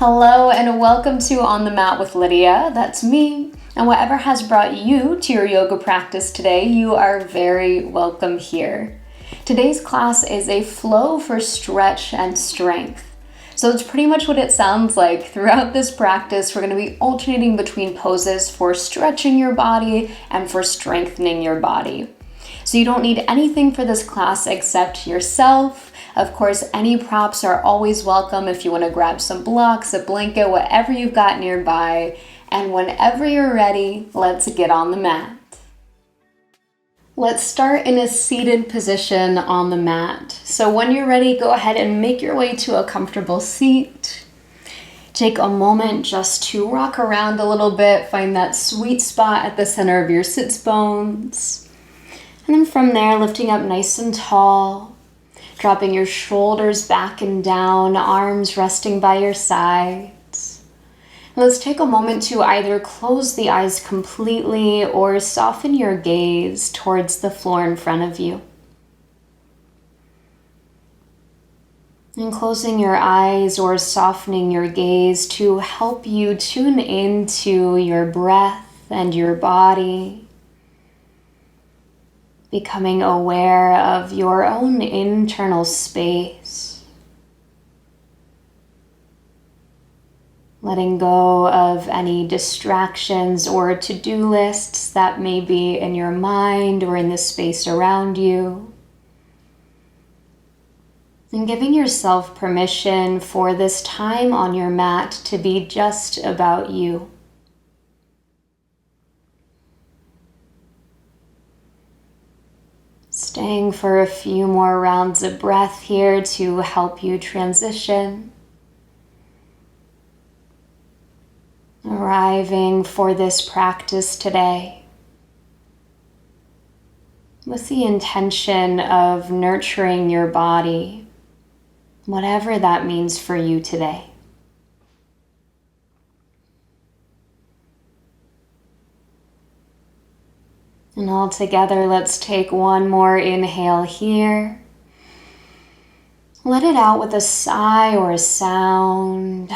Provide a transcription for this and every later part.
Hello and welcome to On the Mat with Lydia. That's me. And whatever has brought you to your yoga practice today, you are very welcome here. Today's class is a flow for stretch and strength. So it's pretty much what it sounds like. Throughout this practice, we're going to be alternating between poses for stretching your body and for strengthening your body. So you don't need anything for this class except yourself. Of course, any props are always welcome if you want to grab some blocks, a blanket, whatever you've got nearby. And whenever you're ready, let's get on the mat. Let's start in a seated position on the mat. So when you're ready, go ahead and make your way to a comfortable seat. Take a moment just to rock around a little bit, find that sweet spot at the center of your sits bones. And then from there, lifting up nice and tall, dropping your shoulders back and down, arms resting by your sides. Let's take a moment to either close the eyes completely or soften your gaze towards the floor in front of you. And closing your eyes or softening your gaze to help you tune into your breath and your body, becoming aware of your own internal space, letting go of any distractions or to-do lists that may be in your mind or in the space around you, and giving yourself permission for this time on your mat to be just about you. Staying for a few more rounds of breath here to help you transition. Arriving for this practice today with the intention of nurturing your body, whatever that means for you today. And all together, let's take one more inhale here. Let it out with a sigh or a sound.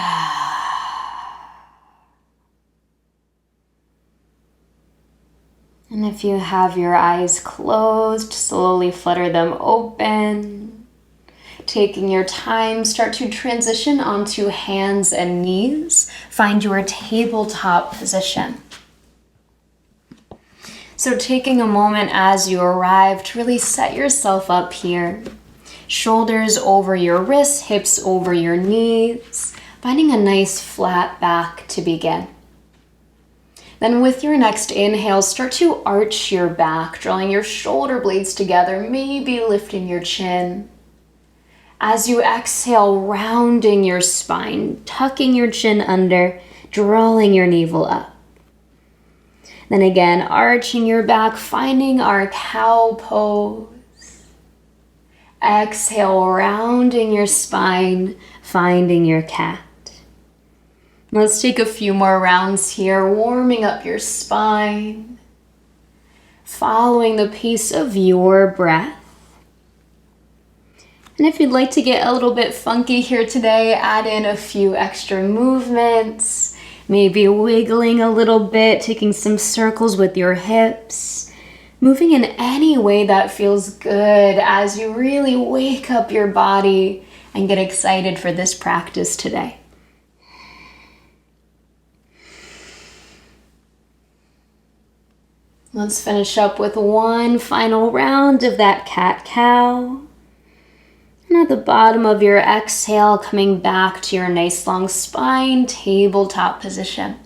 And if you have your eyes closed, slowly flutter them open. Taking your time, start to transition onto hands and knees. Find your tabletop position. So taking a moment as you arrive to really set yourself up here. Shoulders over your wrists, hips over your knees, finding a nice flat back to begin. Then with your next inhale, start to arch your back, drawing your shoulder blades together, maybe lifting your chin. As you exhale, rounding your spine, tucking your chin under, drawing your navel up. Then again, arching your back, finding our cow pose. Exhale, rounding your spine, finding your cat. Let's take a few more rounds here, warming up your spine, following the pace of your breath. And if you'd like to get a little bit funky here today, add in a few extra movements. Maybe wiggling a little bit, taking some circles with your hips, moving in any way that feels good as you really wake up your body and get excited for this practice today. Let's finish up with one final round of that cat-cow. And at the bottom of your exhale, coming back to your nice long spine, tabletop position.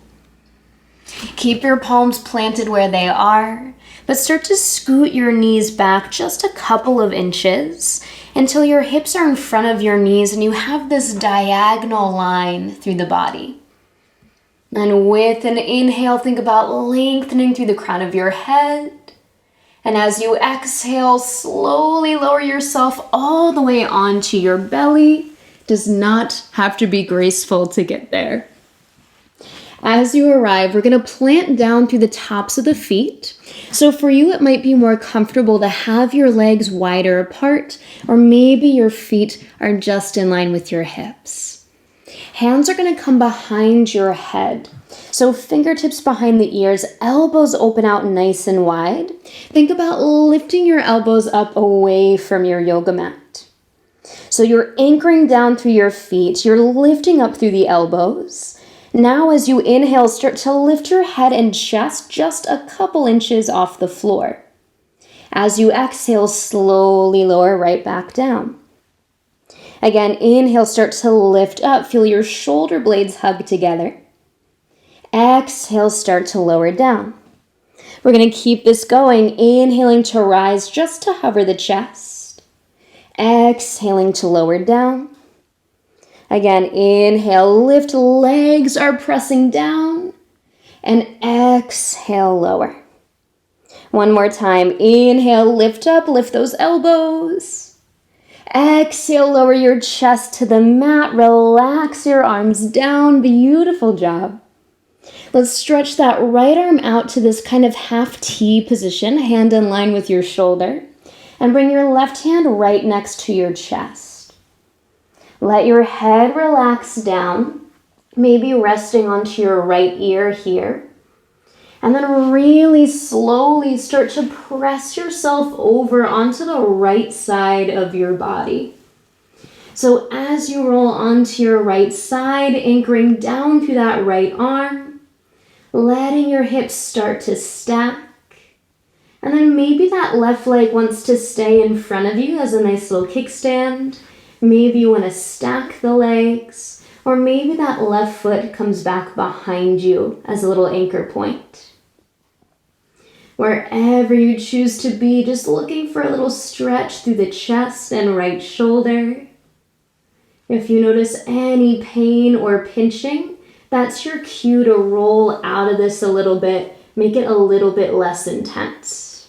Keep your palms planted where they are, but start to scoot your knees back just a couple of inches until your hips are in front of your knees and you have this diagonal line through the body. And with an inhale, think about lengthening through the crown of your head. And as you exhale, slowly lower yourself all the way onto your belly. Does not have to be graceful to get there. As you arrive, we're going to plant down through the tops of the feet. So for you, it might be more comfortable to have your legs wider apart, or maybe your feet are just in line with your hips. Hands are going to come behind your head. So fingertips behind the ears, elbows open out nice and wide. Think about lifting your elbows up away from your yoga mat. So you're anchoring down through your feet. You're lifting up through the elbows. Now as you inhale, start to lift your head and chest just a couple inches off the floor. As you exhale, slowly lower right back down. Again, inhale, start to lift up. Feel your shoulder blades hug together. Exhale, start to lower down. We're going to keep this going. Inhaling to rise just to hover the chest. Exhaling to lower down. Again, inhale, lift, legs are pressing down. And exhale, lower. One more time. Inhale, lift up, lift those elbows. Exhale, lower your chest to the mat. Relax your arms down. Beautiful job. Let's stretch that right arm out to this kind of half T position, hand in line with your shoulder. And bring your left hand right next to your chest. Let your head relax down, maybe resting onto your right ear here. And then really slowly start to press yourself over onto the right side of your body. So as you roll onto your right side, anchoring down through that right arm, letting your hips start to stack. And then maybe that left leg wants to stay in front of you as a nice little kickstand. Maybe you want to stack the legs, or maybe that left foot comes back behind you as a little anchor point. Wherever you choose to be, just looking for a little stretch through the chest and right shoulder. If you notice any pain or pinching, that's your cue to roll out of this a little bit, make it a little bit less intense.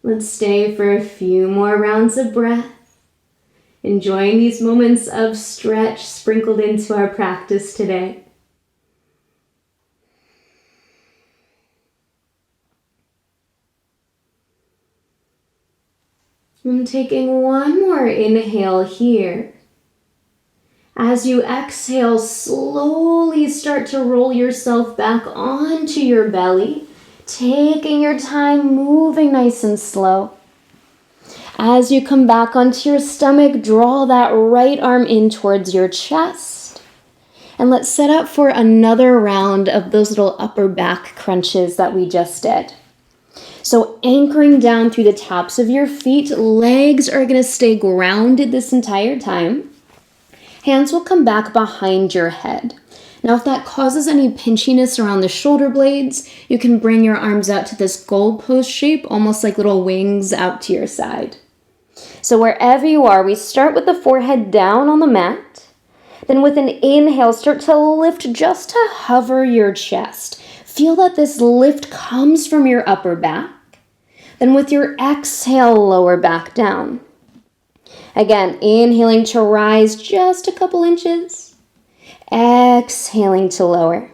Let's stay for a few more rounds of breath, enjoying these moments of stretch sprinkled into our practice today. I'm taking one more inhale here. As you exhale, slowly start to roll yourself back onto your belly, taking your time, moving nice and slow. As you come back onto your stomach, draw that right arm in towards your chest. And let's set up for another round of those little upper back crunches that we just did. So anchoring down through the tops of your feet, legs are going to stay grounded this entire time. Hands will come back behind your head. Now, if that causes any pinchiness around the shoulder blades, you can bring your arms out to this goalpost shape, almost like little wings out to your side. So wherever you are, we start with the forehead down on the mat. Then with an inhale, start to lift just to hover your chest. Feel that this lift comes from your upper back. Then with your exhale, lower back down. Again, inhaling to rise just a couple inches. Exhaling to lower.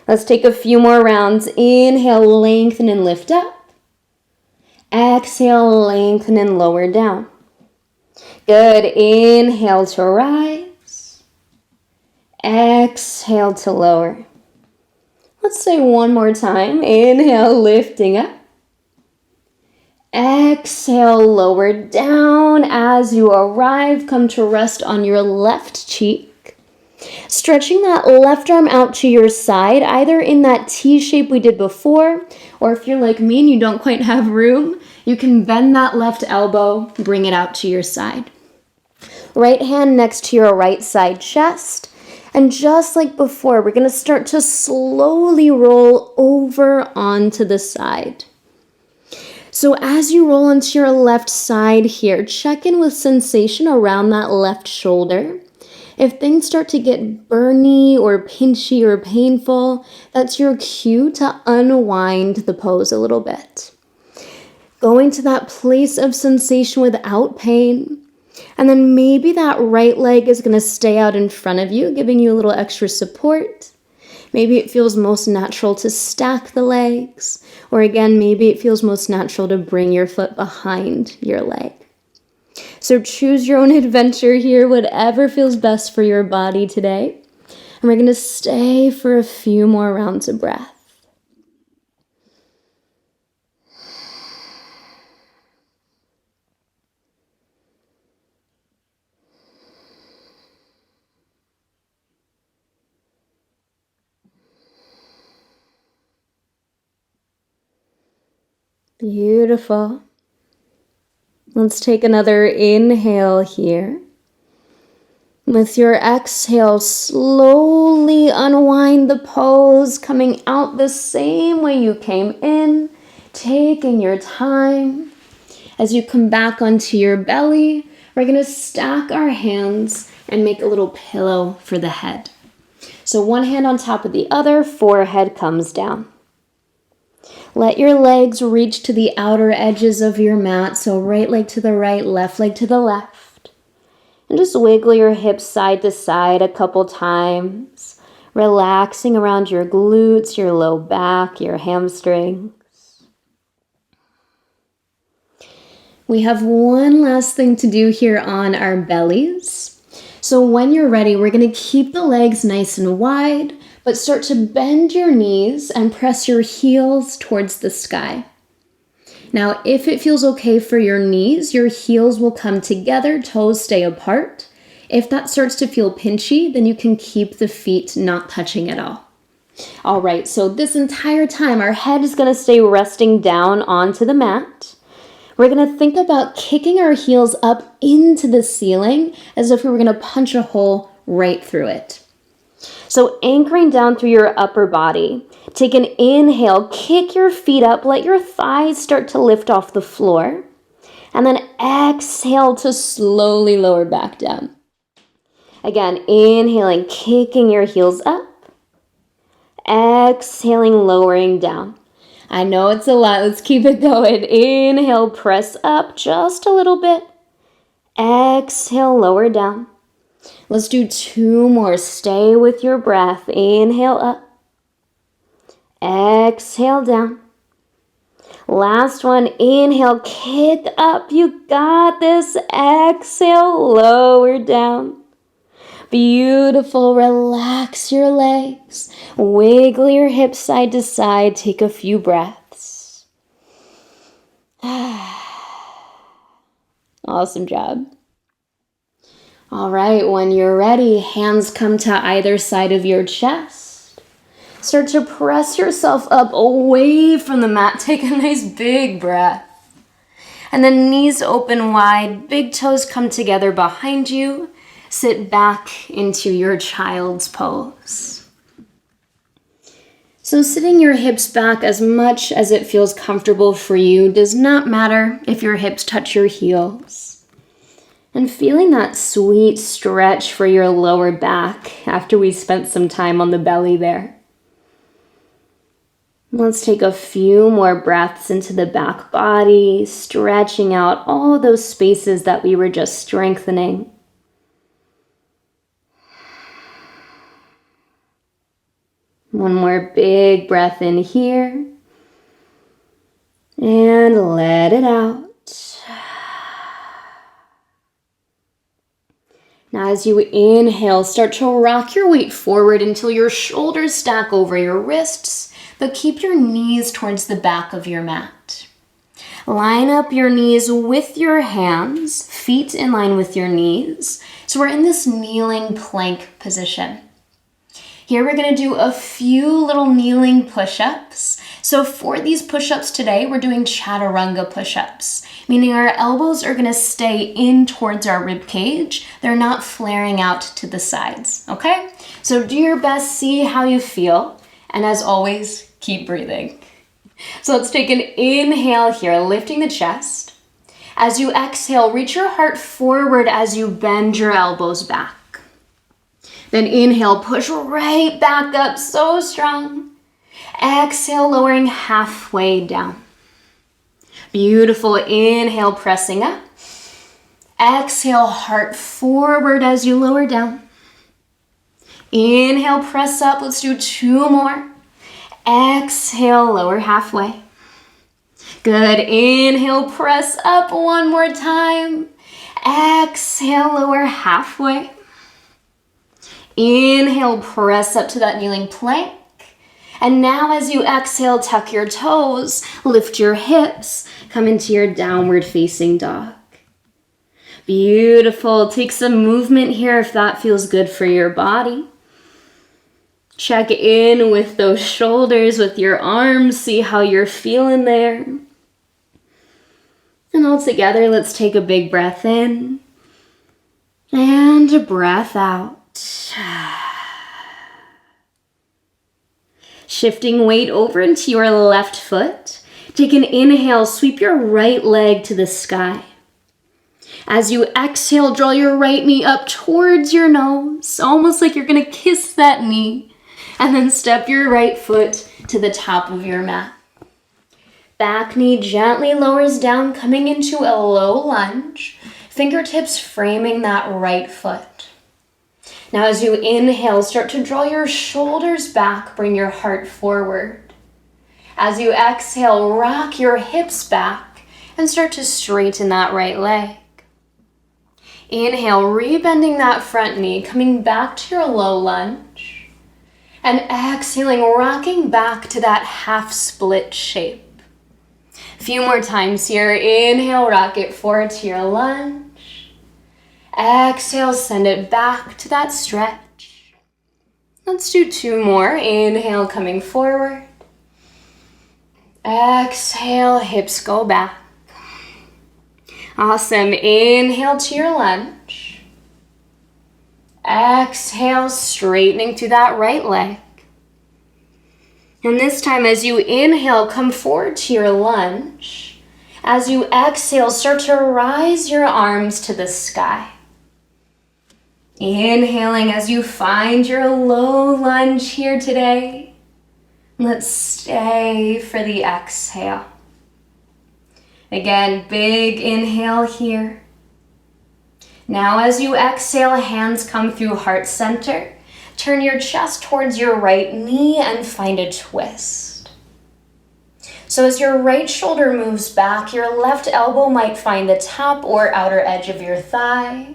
Let's take a few more rounds. Inhale, lengthen and lift up. Exhale, lengthen and lower down. Good. Inhale to rise. Exhale to lower. Let's say one more time. Inhale, lifting up. Exhale, lower down. As you arrive, come to rest on your left cheek. Stretching that left arm out to your side, either in that T shape we did before, or if you're like me and you don't quite have room, you can bend that left elbow, bring it out to your side. Right hand next to your right side chest. And just like before, we're going to start to slowly roll over onto the side. So as you roll onto your left side here, check in with sensation around that left shoulder. If things start to get burny or pinchy or painful, that's your cue to unwind the pose a little bit. Going to that place of sensation without pain. And then maybe that right leg is going to stay out in front of you, giving you a little extra support. Maybe it feels most natural to stack the legs. Or again, maybe it feels most natural to bring your foot behind your leg. So choose your own adventure here, whatever feels best for your body today. And we're going to stay for a few more rounds of breath. Beautiful. Let's take another inhale here. With your exhale, slowly unwind the pose, coming out the same way you came in, taking your time. As you come back onto your belly, we're going to stack our hands and make a little pillow for the head. So one hand on top of the other, forehead comes down. Let your legs reach to the outer edges of your mat, so right leg to the right, left leg to the left. And just wiggle your hips side to side a couple times, relaxing around your glutes, your low back, your hamstrings. We have one last thing to do here on our bellies. So when you're ready, we're going to keep the legs nice and wide, but start to bend your knees and press your heels towards the sky. Now, if it feels okay for your knees, your heels will come together, toes stay apart. If that starts to feel pinchy, then you can keep the feet not touching at all. All right, so this entire time, our head is going to stay resting down onto the mat. We're going to think about kicking our heels up into the ceiling as if we were going to punch a hole right through it. So anchoring down through your upper body, take an inhale, kick your feet up, let your thighs start to lift off the floor, and then exhale to slowly lower back down. Again, inhaling, kicking your heels up, exhaling, lowering down. I know it's a lot, let's keep it going. Inhale, press up just a little bit, exhale, lower down. Let's do 2 more. Stay with your breath. Inhale up. Exhale down. Last one. Inhale, kick up. You got this. Exhale, lower down. Beautiful. Relax your legs. Wiggle your hips side to side. Take a few breaths. Awesome job. All right, when you're ready, hands come to either side of your chest. Start to press yourself up away from the mat. Take a nice big breath. And then knees open wide, big toes come together behind you. Sit back into your child's pose. So sitting your hips back as much as it feels comfortable for you does not matter if your hips touch your heels. And feeling that sweet stretch for your lower back after we spent some time on the belly there. Let's take a few more breaths into the back body, stretching out all those spaces that we were just strengthening. One more big breath in here. And let it out. Now as you inhale, start to rock your weight forward until your shoulders stack over your wrists, but keep your knees towards the back of your mat. Line up your knees with your hands, feet in line with your knees. So we're in this kneeling plank position. Here we're going to do a few little kneeling push-ups. So for these push-ups today, we're doing chaturanga push-ups, meaning our elbows are going to stay in towards our rib cage. They're not flaring out to the sides, okay? So do your best, see how you feel, and as always, keep breathing. So let's take an inhale here, lifting the chest. As you exhale, reach your heart forward as you bend your elbows back. Then inhale, push right back up, so strong. Exhale, lowering halfway down. Beautiful. Inhale, pressing up. Exhale, heart forward as you lower down. Inhale, press up. Let's do 2 more. Exhale, lower halfway. Good. Inhale, press up 1 more time. Exhale, lower halfway. Inhale, press up to that kneeling plank. And now as you exhale, tuck your toes, lift your hips, come into your downward facing dog. Beautiful. Take some movement here if that feels good for your body. Check in with those shoulders, with your arms, see how you're feeling there. And all together, let's take a big breath in and a breath out. Shifting weight over into your left foot. Take an inhale, sweep your right leg to the sky. As you exhale, draw your right knee up towards your nose, almost like you're gonna kiss that knee. And then step your right foot to the top of your mat. Back knee gently lowers down, coming into a low lunge. Fingertips framing that right foot. Now as you inhale, start to draw your shoulders back, bring your heart forward. As you exhale, rock your hips back and start to straighten that right leg. Inhale, rebending that front knee, coming back to your low lunge. And exhaling, rocking back to that half split shape. A few more times here. Inhale, rock it forward to your lunge. Exhale, send it back to that stretch. Let's do 2 more. Inhale, coming forward. Exhale, hips go back. Awesome. Inhale to your lunge. Exhale, straightening through that right leg. And this time, as you inhale, come forward to your lunge. As you exhale, start to rise your arms to the sky. Inhaling as you find your low lunge here today. Let's stay for the exhale. Again, big inhale here. Now as you exhale, hands come through heart center. Turn your chest towards your right knee and find a twist. So as your right shoulder moves back, your left elbow might find the top or outer edge of your thigh.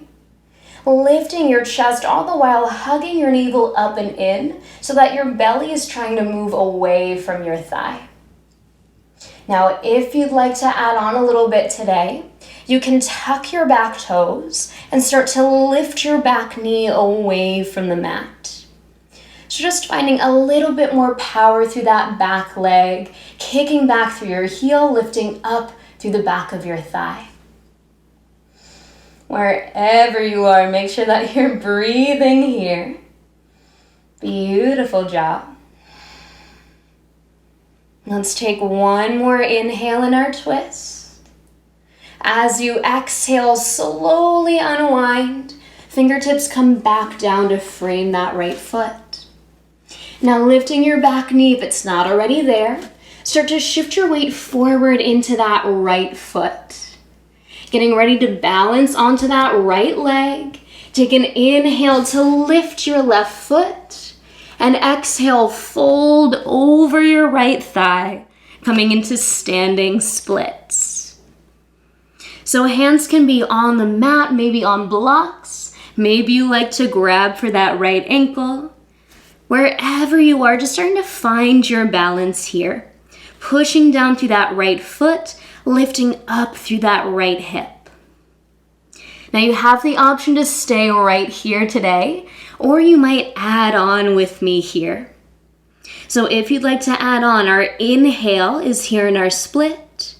Lifting your chest all the while hugging your navel up and in so that your belly is trying to move away from your thigh. Now, if you'd like to add on a little bit today, you can tuck your back toes and start to lift your back knee away from the mat. So just finding a little bit more power through that back leg, kicking back through your heel, lifting up through the back of your thigh. Wherever you are, make sure that you're breathing here. Beautiful job. Let's take 1 more inhale in our twist. As you exhale, slowly unwind. Fingertips come back down to frame that right foot. Now lifting your back knee if it's not already there. Start to shift your weight forward into that right foot. Getting ready to balance onto that right leg. Take an inhale to lift your left foot. And exhale, fold over your right thigh, coming into standing splits. So hands can be on the mat, maybe on blocks. Maybe you like to grab for that right ankle. Wherever you are, just starting to find your balance here. Pushing down through that right foot, lifting up through that right hip. Now you have the option to stay right here today, or you might add on with me here. So if you'd like to add on, our inhale is here in our split.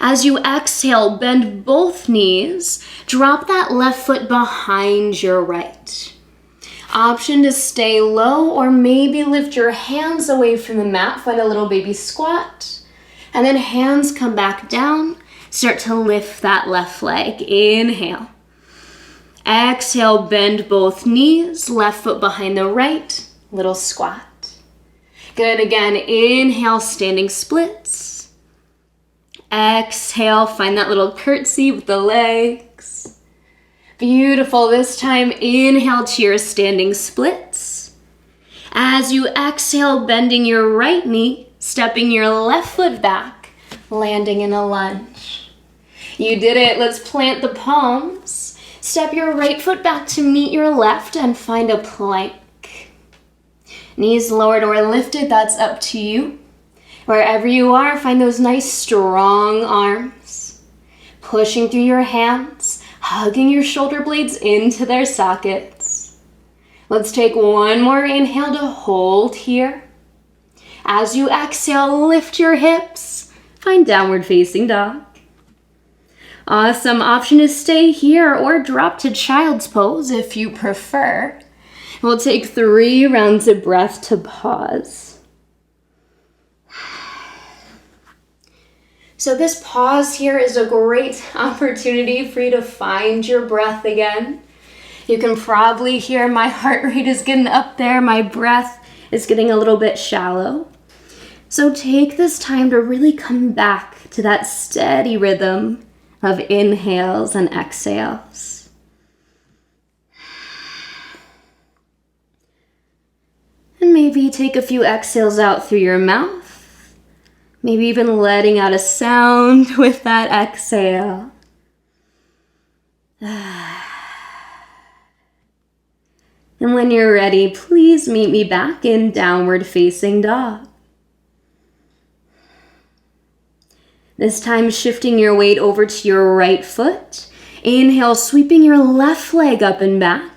As you exhale, bend both knees, drop that left foot behind your right. Option to stay low or maybe lift your hands away from the mat, find a little baby squat, and then hands come back down, start to lift that left leg. Inhale. Exhale, bend both knees, left foot behind the right, little squat. Good, again, inhale, standing splits. Exhale, find that little curtsy with the legs. Beautiful, this time inhale to your standing splits. As you exhale, bending your right knee, stepping your left foot back, landing in a lunge. You did it. Let's plant the palms. Step your right foot back to meet your left and find a plank. Knees lowered or lifted, that's up to you. Wherever you are, find those nice strong arms. Pushing through your hands, hugging your shoulder blades into their sockets. Let's take one more inhale to hold here. As you exhale, lift your hips. Find downward facing dog. Awesome. Option is stay here or drop to child's pose if you prefer. We'll take 3 rounds of breath to pause. So this pause here is a great opportunity for you to find your breath again. You can probably hear my heart rate is getting up there. My breath is getting a little bit shallow. So take this time to really come back to that steady rhythm of inhales and exhales. And maybe take a few exhales out through your mouth. Maybe even letting out a sound with that exhale. And when you're ready, please meet me back in downward facing dog. This time shifting your weight over to your right foot. Inhale, sweeping your left leg up and back.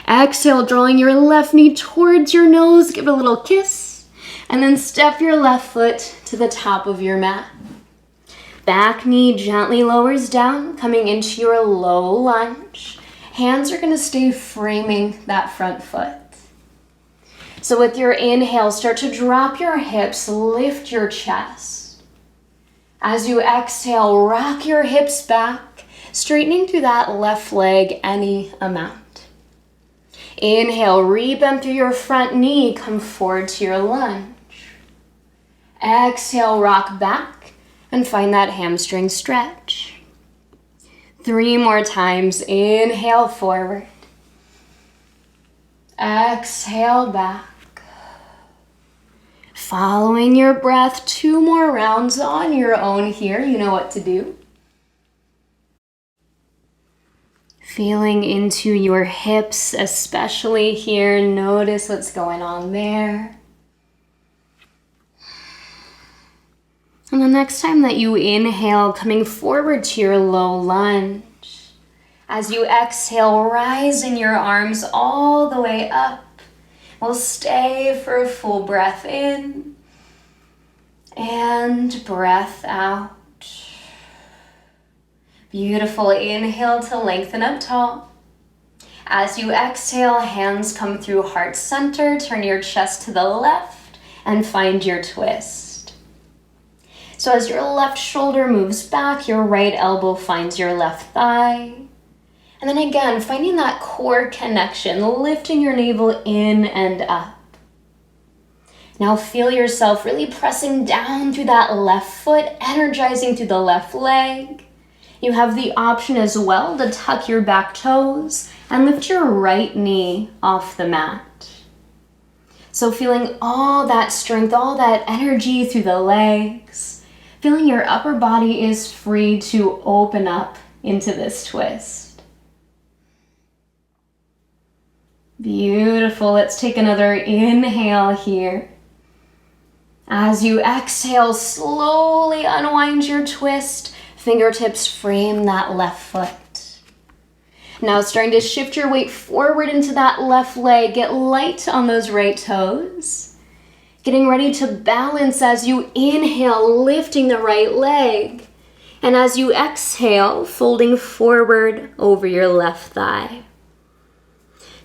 Exhale, drawing your left knee towards your nose. Give it a little kiss. And then step your left foot to the top of your mat. Back knee gently lowers down, coming into your low lunge. Hands are going to stay framing that front foot. So with your inhale, start to drop your hips, lift your chest. As you exhale, rock your hips back, straightening through that left leg any amount. Inhale, rebend through your front knee, come forward to your lunge. Exhale, rock back and find that hamstring stretch. 3 more times. Inhale, forward. Exhale, back. Following your breath, 2 more rounds on your own here. You know what to do. Feeling into your hips, especially here. Notice what's going on there. And the next time that you inhale, coming forward to your low lunge. As you exhale, rising your arms all the way up. We'll stay for a full breath in and breath out. Beautiful. Inhale to lengthen up tall. As you exhale, hands come through heart center. Turn your chest to the left and find your twist. So as your left shoulder moves back, your right elbow finds your left thigh. And then again, finding that core connection, lifting your navel in and up. Now feel yourself really pressing down through that left foot, energizing through the left leg. You have the option as well to tuck your back toes and lift your right knee off the mat. So feeling all that strength, all that energy through the legs, feeling your upper body is free to open up into this twist. Beautiful. Let's take another inhale here. As you exhale, slowly unwind your twist. Fingertips frame that left foot. Now starting to shift your weight forward into that left leg. Get light on those right toes. Getting ready to balance as you inhale, lifting the right leg. And as you exhale, folding forward over your left thigh.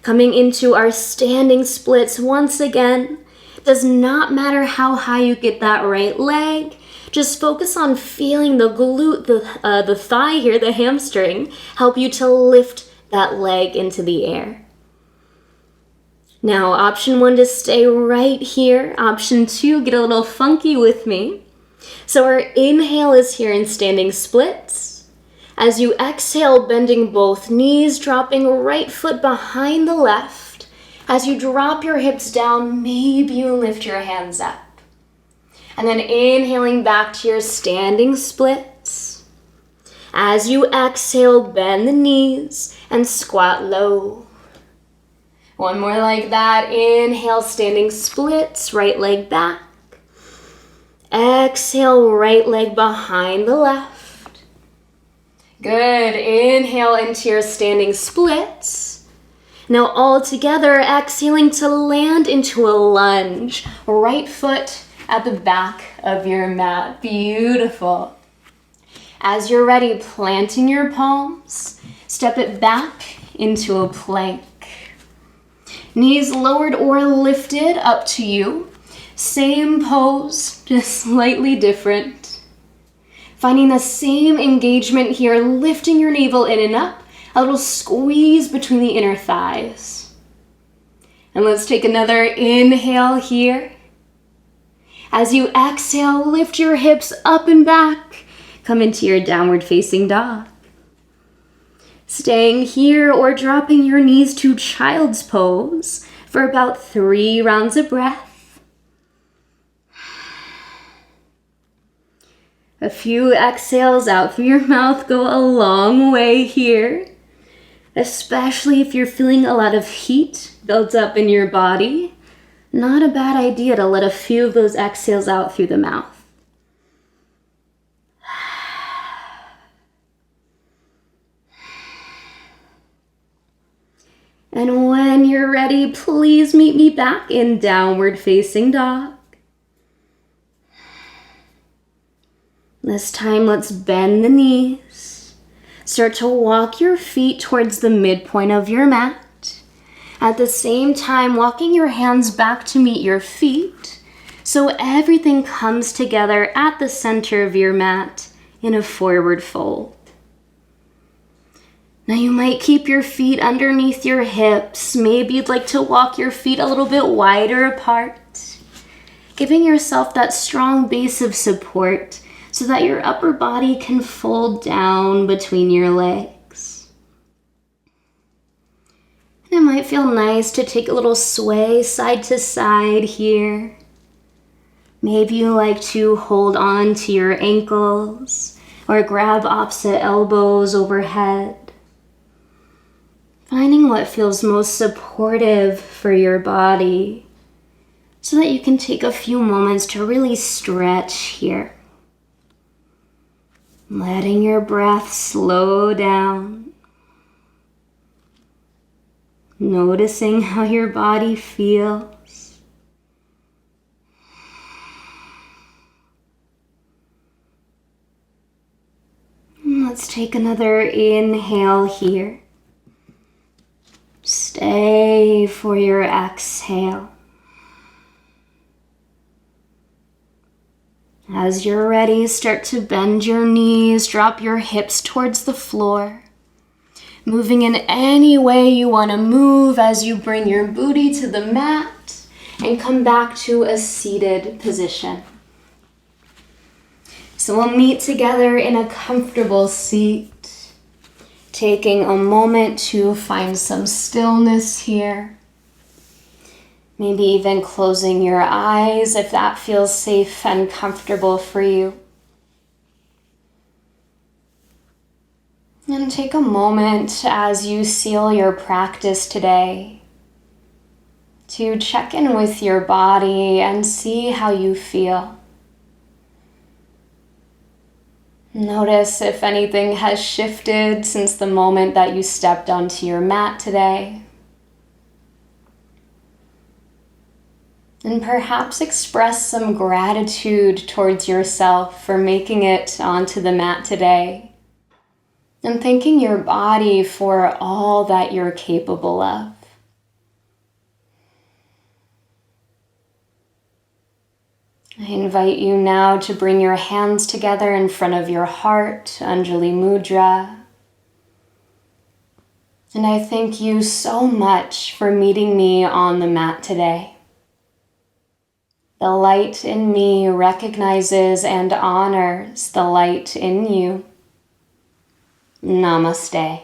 Coming into our standing splits once again. Does not matter how high you get that right leg. Just focus on feeling the glute, the thigh here, the hamstring, help you to lift that leg into the air. Now, option 1 to stay right here. Option 2, get a little funky with me. So our inhale is here in standing splits. As you exhale, bending both knees, dropping right foot behind the left. As you drop your hips down, maybe you lift your hands up. And then inhaling back to your standing splits. As you exhale, bend the knees and squat low. One more like that. Inhale, standing splits, right leg back. Exhale, right leg behind the left. Good. Inhale into your standing splits. Now all together, exhaling to land into a lunge. Right foot at the back of your mat. Beautiful. As you're ready, planting your palms, step it back into a plank. Knees lowered or lifted, up to you. Same pose, just slightly different. Finding the same engagement here, lifting your navel in and up, a little squeeze between the inner thighs. And let's take another inhale here. As you exhale, lift your hips up and back. Come into your downward facing dog. Staying here or dropping your knees to child's pose for about 3 rounds of breath. A few exhales out through your mouth go a long way here, especially if you're feeling a lot of heat built up in your body. Not a bad idea to let a few of those exhales out through the mouth. And when you're ready, please meet me back in downward facing dog. This time, let's bend the knees. Start to walk your feet towards the midpoint of your mat. At the same time, walking your hands back to meet your feet, so everything comes together at the center of your mat in a forward fold. Now you might keep your feet underneath your hips. Maybe you'd like to walk your feet a little bit wider apart, giving yourself that strong base of support so that your upper body can fold down between your legs. And it might feel nice to take a little sway side to side here. Maybe you like to hold on to your ankles or grab opposite elbows overhead. Finding what feels most supportive for your body so that you can take a few moments to really stretch here. Letting your breath slow down. Noticing how your body feels. And let's take another inhale here. Stay for your exhale. As you're ready, start to bend your knees, drop your hips towards the floor. Moving in any way you want to move as you bring your booty to the mat and come back to a seated position. So we'll meet together in a comfortable seat. Taking a moment to find some stillness here. Maybe even closing your eyes if that feels safe and comfortable for you. And take a moment as you seal your practice today to check in with your body and see how you feel. Notice if anything has shifted since the moment that you stepped onto your mat today. And perhaps express some gratitude towards yourself for making it onto the mat today. And thanking your body for all that you're capable of. I invite you now to bring your hands together in front of your heart, Anjali Mudra. And I thank you so much for meeting me on the mat today. The light in me recognizes and honors the light in you. Namaste.